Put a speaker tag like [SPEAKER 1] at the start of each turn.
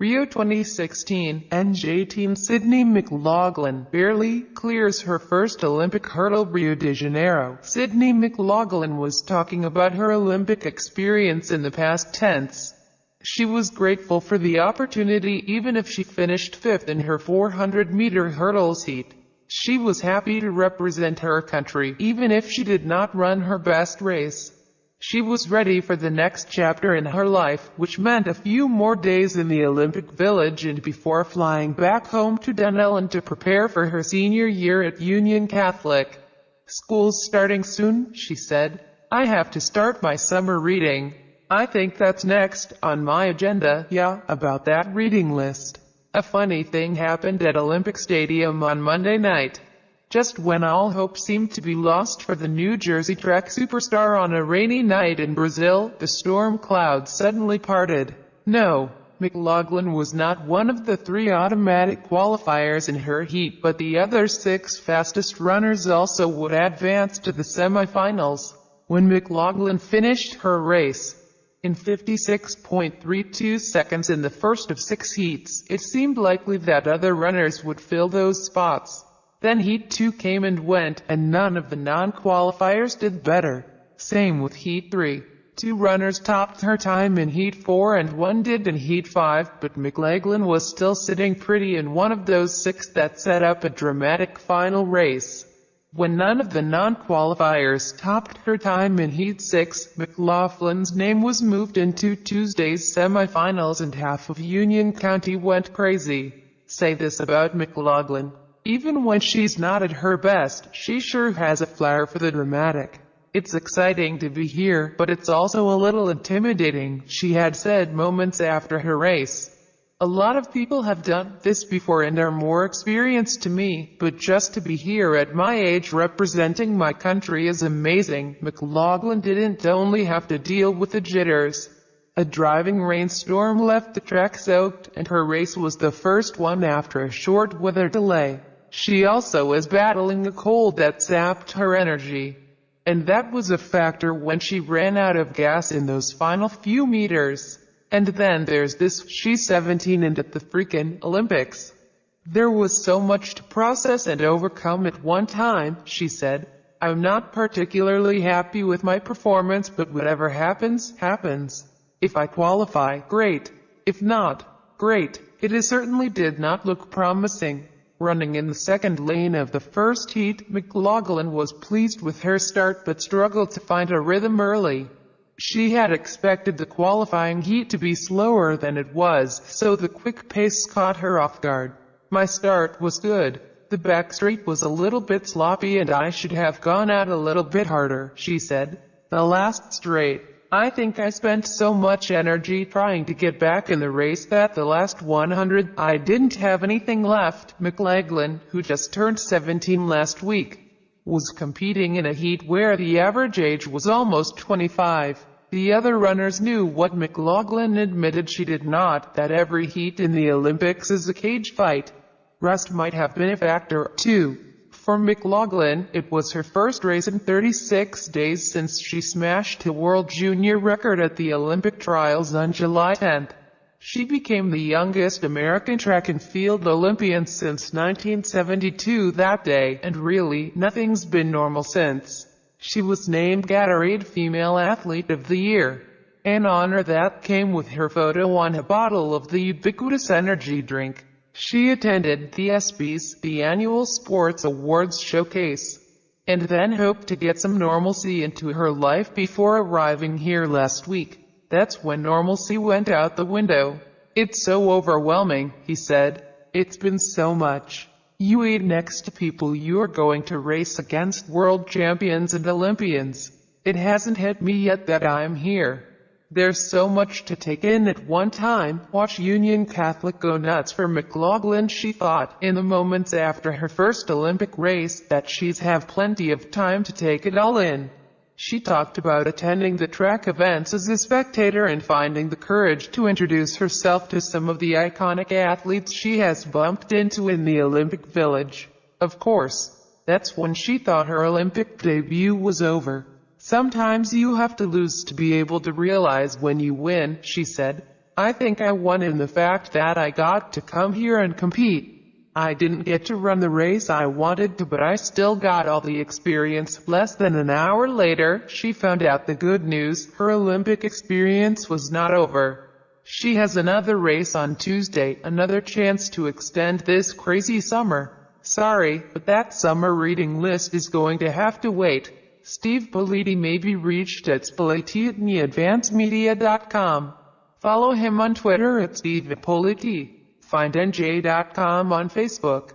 [SPEAKER 1] Rio 2016, NJ team Sydney McLaughlin barely clears her first Olympic hurdle. Rio de Janeiro. Sydney McLaughlin was talking about her Olympic experience in the past tense. She was grateful for the opportunity even if she finished fifth in her 400-meter hurdles heat. She was happy to represent her country even if she did not run her best race. She was ready for the next chapter in her life, which meant a few more days in the Olympic Village and before flying back home to Dunellen to prepare for her senior year at Union Catholic. "School's starting soon," she said. "I have to start my summer reading. I think that's next on my agenda." Yeah, about that reading list. A funny thing happened at Olympic Stadium on Monday night. Just when all hope seemed to be lost for the New Jersey track superstar on a rainy night in Brazil, the storm clouds suddenly parted. No, McLaughlin was not one of the 3 automatic qualifiers in her heat, but the other 6 fastest runners also would advance to the semifinals. When McLaughlin finished her race in 56.32 seconds in the first of 6 heats, it seemed likely that other runners would fill those spots. Then Heat 2 came and went, and none of the non-qualifiers did better. Same with Heat 3. 2 runners topped her time in Heat 4 and 1 did in Heat 5, but McLaughlin was still sitting pretty in one of those 6 that set up a dramatic final race. When none of the non-qualifiers topped her time in Heat 6, McLaughlin's name was moved into Tuesday's semifinals and half of Union County went crazy. Say this about McLaughlin: even when she's not at her best, she sure has a flair for the dramatic. "It's exciting to be here, but it's also a little intimidating," she had said moments after her race. "A lot of people have done this before and are more experienced to me, but just to be here at my age representing my country is amazing." McLaughlin didn't only have to deal with the jitters. A driving rainstorm left the track soaked, and her race was the first one after a short weather delay. She also was battling a cold that sapped her energy. And that was a factor when she ran out of gas in those final few meters. And then there's this: she's 17 and at the freaking Olympics. "There was so much to process and overcome at one time," she said. "I'm not particularly happy with my performance, but whatever happens, happens. If I qualify, great. If not, great." It certainly did not look promising. Running in the second lane of the first heat, McLaughlin was pleased with her start but struggled to find a rhythm early. She had expected the qualifying heat to be slower than it was, so the quick pace caught her off guard. "My start was good. The back straight was a little bit sloppy and I should have gone out a little bit harder," she said. "The last straight, I think I spent so much energy trying to get back in the race that the last 100, I didn't have anything left." McLaughlin, who just turned 17 last week, was competing in a heat where the average age was almost 25. The other runners knew what McLaughlin admitted she did not, that every heat in the Olympics is a cage fight. Rest might have been a factor, too. For McLaughlin, it was her first race in 36 days since she smashed a world junior record at the Olympic trials on July 10. She became the youngest American track and field Olympian since 1972 that day, and really, nothing's been normal since. She was named Gatorade Female Athlete of the Year, an honor that came with her photo on a bottle of the ubiquitous energy drink. She attended the ESPYs, the annual sports awards showcase, and then hoped to get some normalcy into her life before arriving here last week. That's when normalcy went out the window. "It's so overwhelming," he said. "It's been so much. You eat next to people you're going to race against, world champions and Olympians. It hasn't hit me yet that I'm here. There's so much to take in at one time." Watch Union Catholic go nuts for McLaughlin. She thought, in the moments after her first Olympic race, that she'd have plenty of time to take it all in. She talked about attending the track events as a spectator and finding the courage to introduce herself to some of the iconic athletes she has bumped into in the Olympic Village. Of course, that's when she thought her Olympic debut was over. "Sometimes you have to lose to be able to realize when you win," she said. I think I won in the fact that I got to come here and compete. I didn't get to run the race I wanted to, but I still got all the experience." Less than an hour later, she found out the good news: her Olympic experience was not over. She has another race on Tuesday, another chance to extend this crazy summer. "Sorry, but that summer reading list is going to have to wait." Steve Politi may be reached at politi@advancemedia.com. Follow him on Twitter at Steve Politi. Find NJ.com on Facebook.